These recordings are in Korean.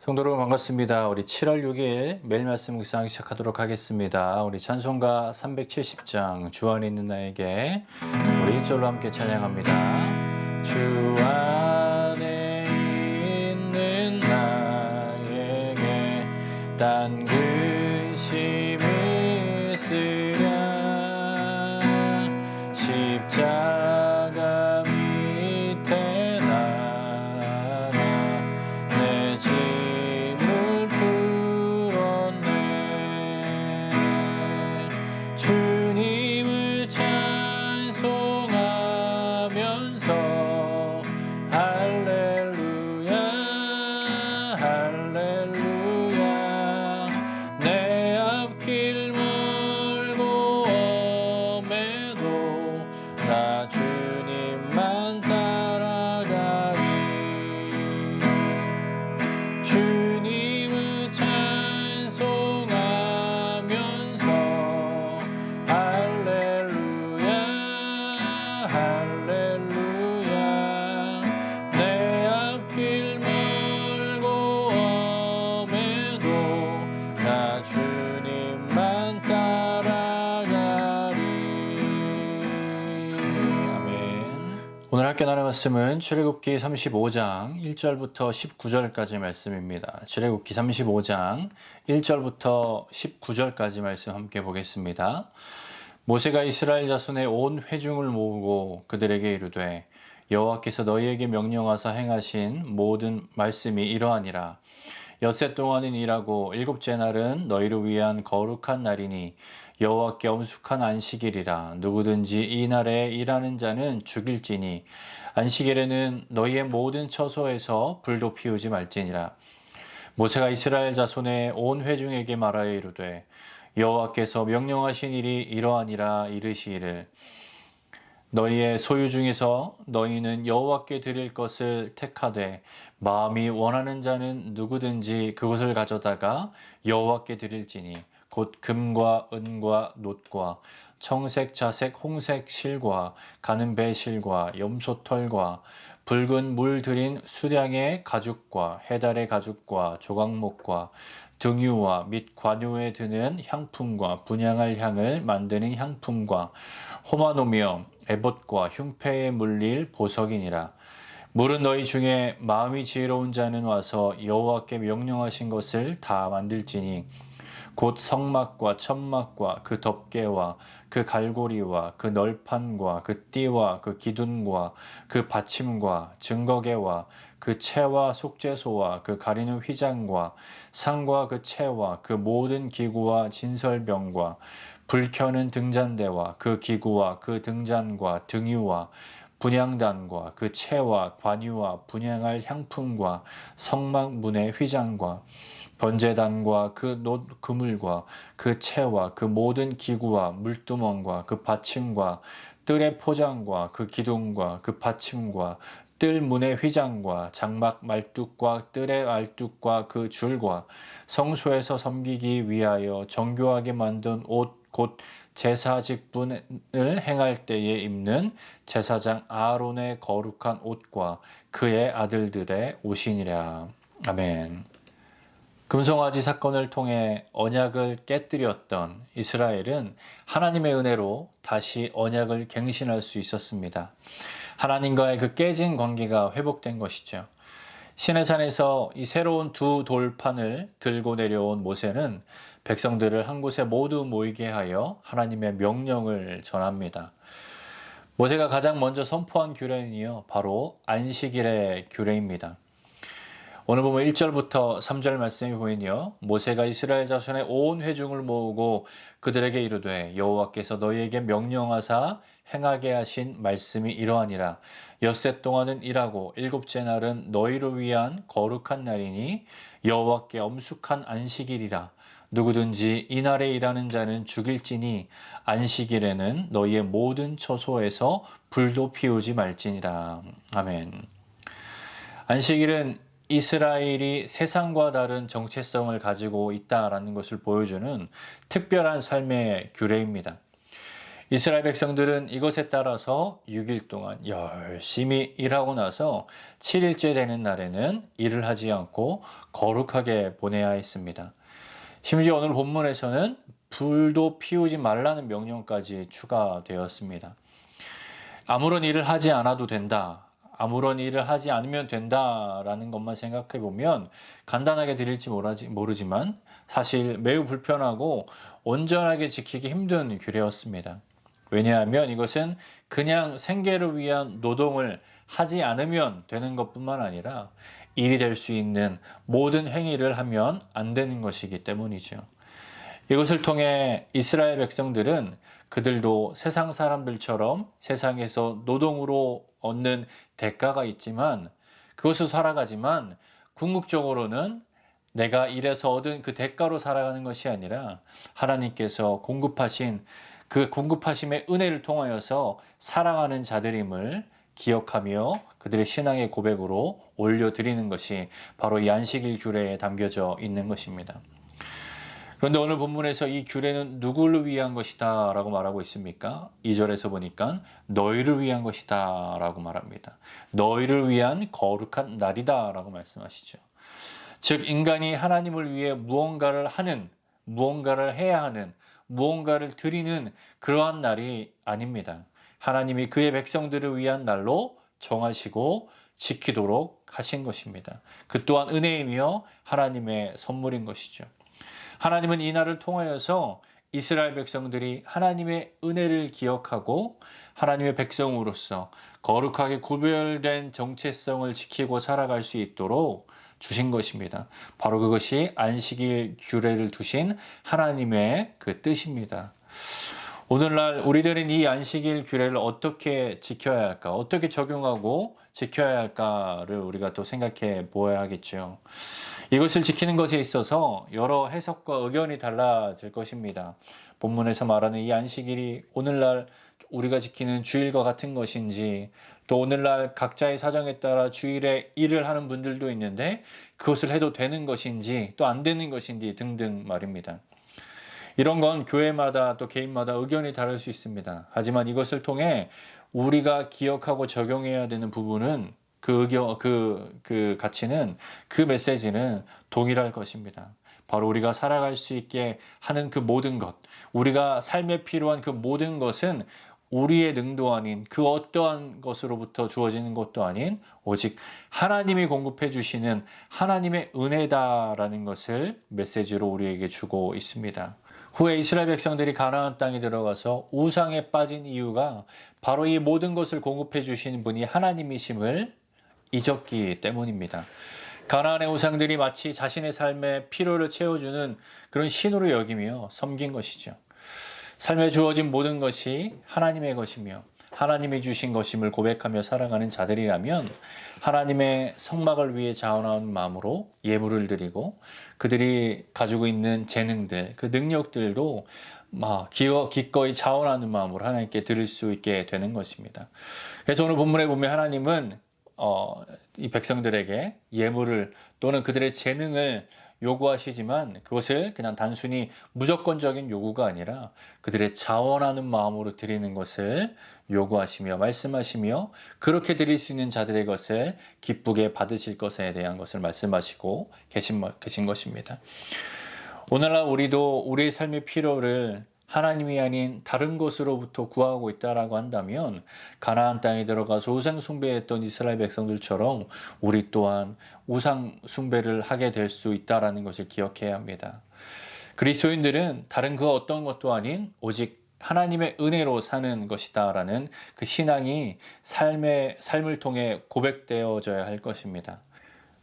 성도 여러분 반갑습니다. 우리 7월 6일 매일 말씀 묵상 시작하도록 하겠습니다. 우리 찬송가 370장 주 안에 있는 나에게 우리 1절로 함께 찬양합니다. 주 안에 있는 나에게 딴 근심을 쓰랴 십자가 밑에 나가 내 짐을 풀었네. 주님을 찬송하면서 할렐루야 할렐루야 내 앞길 멀고 엄해도 나 주님만 따라가리. 주님을 찬송하면서 할렐루야 할렐루야 내 앞길 멀고 엄해도 나 주님만 따라가리. 아멘. 오늘 함께 나눌 말씀은 출애굽기 35장 1절부터 19절까지 말씀입니다. 출애굽기 35장 1절부터 19절까지 말씀 함께 보겠습니다. 모세가 이스라엘 자손의 온 회중을 모으고 그들에게 이르되 여호와께서 너희에게 명령하사 행하신 모든 말씀이 이러하니라. 엿새 동안은 일하고 일곱째 날은 너희를 위한 거룩한 날이니 여호와께 엄숙한 안식일이라. 누구든지 이 날에 일하는 자는 죽일지니 안식일에는 너희의 모든 처소에서 불도 피우지 말지니라. 모세가 이스라엘 자손의 온 회중에게 말하여 이르되 여호와께서 명령하신 일이 이러하니라. 이르시기를 너희의 소유 중에서 너희는 여호와께 드릴 것을 택하되 마음이 원하는 자는 누구든지 그것을 가져다가 여호와께 드릴지니 곧 금과 은과 놋과 청색, 자색, 홍색 실과 가는 배실과 염소털과 붉은 물 들인 수량의 가죽과 해달의 가죽과 조각목과 등유와 및 관유에 드는 향품과 분향할 향을 만드는 향품과 호마노며 에봇과 흉패에 물릴 보석이니라. 물은 너희 중에 마음이 지혜로운 자는 와서 여호와께 명령하신 것을 다 만들지니 곧 성막과 천막과 그 덮개와 그 갈고리와 그 널판과 그 띠와 그 기둥과 그 받침과 증거개와 그 채와 속죄소와 그 가리는 휘장과 상과 그 채와 그 모든 기구와 진설병과 불 켜는 등잔대와 그 기구와 그 등잔과 등유와 분향단과 그 채와 관유와 분향할 향품과 성막 문의 휘장과 번제단과 그 놋 그물과 그 채와 그 모든 기구와 물두멍과 그 받침과 뜰의 포장과 그 기둥과 그 받침과 뜰 문의 휘장과 장막 말뚝과 뜰의 말뚝과 그 줄과 성소에서 섬기기 위하여 정교하게 만든 옷 곧 제사 직분을 행할 때에 입는 제사장 아론의 거룩한 옷과 그의 아들들의 옷이니라. 아멘. 금송아지 사건을 통해 언약을 깨뜨렸던 이스라엘은 하나님의 은혜로 다시 언약을 갱신할 수 있었습니다. 하나님과의 그 깨진 관계가 회복된 것이죠. 시내산에서 이 새로운 두 돌판을 들고 내려온 모세는 백성들을 한 곳에 모두 모이게 하여 하나님의 명령을 전합니다. 모세가 가장 먼저 선포한 규례는요, 바로 안식일의 규례입니다. 오늘 보면 1절부터 3절 말씀이 보이니요, 모세가 이스라엘 자손의 온 회중을 모으고 그들에게 이르되 여호와께서 너희에게 명령하사 행하게 하신 말씀이 이러하니라. 엿새 동안은 일하고 일곱째 날은 너희를 위한 거룩한 날이니 여호와께 엄숙한 안식일이라. 누구든지 이 날에 일하는 자는 죽일지니 안식일에는 너희의 모든 처소에서 불도 피우지 말지니라. 아멘. 안식일은 이스라엘이 세상과 다른 정체성을 가지고 있다라는 것을 보여주는 특별한 삶의 규례입니다. 이스라엘 백성들은 이것에 따라서 6일 동안 열심히 일하고 나서 7일째 되는 날에는 일을 하지 않고 거룩하게 보내야 했습니다. 심지어 오늘 본문에서는 불도 피우지 말라는 명령까지 추가되었습니다. 아무런 일을 하지 않아도 된다. 아무런 일을 하지 않으면 된다라는 것만 생각해 보면 간단하게 들릴지 모르지만 사실 매우 불편하고 온전하게 지키기 힘든 규례였습니다. 왜냐하면 이것은 그냥 생계를 위한 노동을 하지 않으면 되는 것뿐만 아니라 일이 될 수 있는 모든 행위를 하면 안 되는 것이기 때문이죠. 이것을 통해 이스라엘 백성들은 그들도 세상 사람들처럼 세상에서 노동으로 얻는 대가가 있지만 그것을 살아가지만 궁극적으로는 내가 일해서 얻은 그 대가로 살아가는 것이 아니라 하나님께서 공급하신 그 공급하심의 은혜를 통하여서 사랑하는 자들임을 기억하며 그들의 신앙의 고백으로 올려드리는 것이 바로 이 안식일 규례에 담겨져 있는 것입니다. 그런데 오늘 본문에서 이 규례는 누구를 위한 것이다 라고 말하고 있습니까? 2절에서 보니까 너희를 위한 것이다 라고 말합니다. 너희를 위한 거룩한 날이다 라고 말씀하시죠. 즉 인간이 하나님을 위해 무언가를 하는, 무언가를 해야 하는, 무언가를 드리는 그러한 날이 아닙니다. 하나님이 그의 백성들을 위한 날로 정하시고 지키도록 하신 것입니다. 그 또한 은혜이며 하나님의 선물인 것이죠. 하나님은 이 날을 통하여서 이스라엘 백성들이 하나님의 은혜를 기억하고 하나님의 백성으로서 거룩하게 구별된 정체성을 지키고 살아갈 수 있도록 주신 것입니다. 바로 그것이 안식일 규례를 두신 하나님의 그 뜻입니다. 오늘날 우리들은 이 안식일 규례를 어떻게 지켜야 할까, 어떻게 적용하고 지켜야 할까를 우리가 또 생각해 보아야 하겠죠. 이것을 지키는 것에 있어서 여러 해석과 의견이 달라질 것입니다. 본문에서 말하는 이 안식일이 오늘날 우리가 지키는 주일과 같은 것인지, 또 오늘날 각자의 사정에 따라 주일에 일을 하는 분들도 있는데 그것을 해도 되는 것인지 또 안 되는 것인지 등등 말입니다. 이런 건 교회마다 또 개인마다 의견이 다를 수 있습니다. 하지만 이것을 통해 우리가 기억하고 적용해야 되는 부분은 그 가치는, 그 메시지는 동일할 것입니다. 바로 우리가 살아갈 수 있게 하는 그 모든 것, 우리가 삶에 필요한 그 모든 것은 우리의 능도 아닌 그 어떠한 것으로부터 주어지는 것도 아닌 오직 하나님이 공급해 주시는 하나님의 은혜다라는 것을 메시지로 우리에게 주고 있습니다. 후에 이스라엘 백성들이 가나안 땅에 들어가서 우상에 빠진 이유가 바로 이 모든 것을 공급해 주시는 분이 하나님이심을 잊었기 때문입니다. 가나안의 우상들이 마치 자신의 삶의 필요를 채워주는 그런 신으로 여기며 섬긴 것이죠. 삶에 주어진 모든 것이 하나님의 것이며 하나님이 주신 것임을 고백하며 살아가는 자들이라면 하나님의 성막을 위해 자원하는 마음으로 예물을 드리고 그들이 가지고 있는 재능들, 그 능력들도 기꺼이 자원하는 마음으로 하나님께 드릴 수 있게 되는 것입니다. 그래서 오늘 본문에 보면 하나님은 이 백성들에게 예물을 또는 그들의 재능을 요구하시지만 그것을 그냥 단순히 무조건적인 요구가 아니라 그들의 자원하는 마음으로 드리는 것을 요구하시며 말씀하시며 그렇게 드릴 수 있는 자들의 것을 기쁘게 받으실 것에 대한 것을 말씀하시고 계신 것입니다. 오늘날 우리도 우리의 삶의 필요를 하나님이 아닌 다른 것으로부터 구하고 있다라고 한다면 가나안 땅에 들어가서 우상 숭배했던 이스라엘 백성들처럼 우리 또한 우상 숭배를 하게 될 수 있다라는 것을 기억해야 합니다. 그리스도인들은 다른 그 어떤 것도 아닌 오직 하나님의 은혜로 사는 것이다라는 그 신앙이 삶을 통해 고백되어져야 할 것입니다.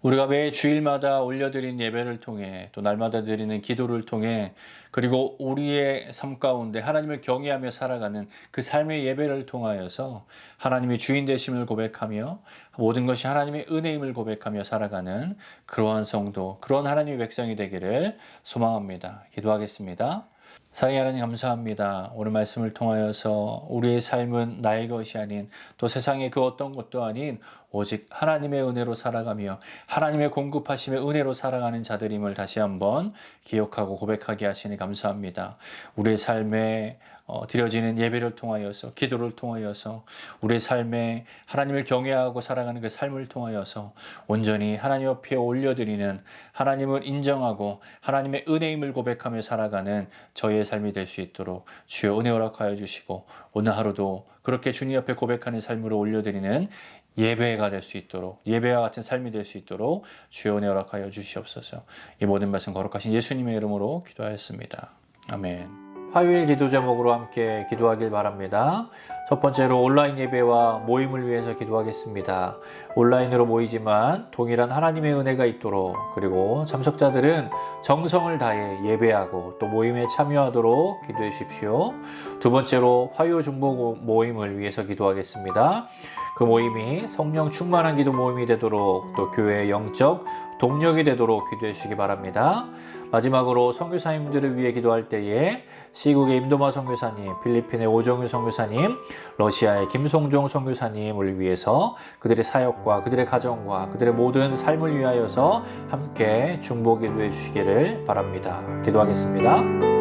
우리가 매 주일마다 올려드린 예배를 통해 또 날마다 드리는 기도를 통해 그리고 우리의 삶 가운데 하나님을 경외하며 살아가는 그 삶의 예배를 통하여서 하나님의 주인 되심을 고백하며 모든 것이 하나님의 은혜임을 고백하며 살아가는 그러한 성도, 그런 하나님의 백성이 되기를 소망합니다. 기도하겠습니다. 사랑의 하나님 감사합니다. 오늘 말씀을 통하여서 우리의 삶은 나의 것이 아닌 또 세상의 그 어떤 것도 아닌 오직 하나님의 은혜로 살아가며 하나님의 공급하심의 은혜로 살아가는 자들임을 다시 한번 기억하고 고백하게 하시니 감사합니다. 우리의 삶에 드려지는 예배를 통하여서, 기도를 통하여서, 우리의 삶에 하나님을 경외하고 살아가는 그 삶을 통하여서 온전히 하나님 앞에 올려드리는, 하나님을 인정하고 하나님의 은혜임을 고백하며 살아가는 저희의 삶이 될 수 있도록 주여 은혜 허락하여 주시고, 오늘 하루도 그렇게 주님 앞에 고백하는 삶으로 올려드리는 예배가 될 수 있도록, 예배와 같은 삶이 될 수 있도록 주여 은혜 허락하여 주시옵소서. 이 모든 말씀 거룩하신 예수님의 이름으로 기도하였습니다. 아멘. 화요일 기도 제목으로 함께 기도하길 바랍니다. 첫 번째로 온라인 예배와 모임을 위해서 기도하겠습니다. 온라인으로 모이지만 동일한 하나님의 은혜가 있도록, 그리고 참석자들은 정성을 다해 예배하고 또 모임에 참여하도록 기도해 주십시오. 두 번째로 화요 중보 모임을 위해서 기도하겠습니다. 그 모임이 성령 충만한 기도 모임이 되도록, 또 교회의 영적 동력이 되도록 기도해 주시기 바랍니다. 마지막으로 선교사님들을 위해 기도할 때에 시국의 임도마 선교사님, 필리핀의 오정유 선교사님, 러시아의 김송종 선교사님을 위해서 그들의 사역과 그들의 가정과 그들의 모든 삶을 위하여서 함께 중보 기도해 주시기를 바랍니다. 기도하겠습니다.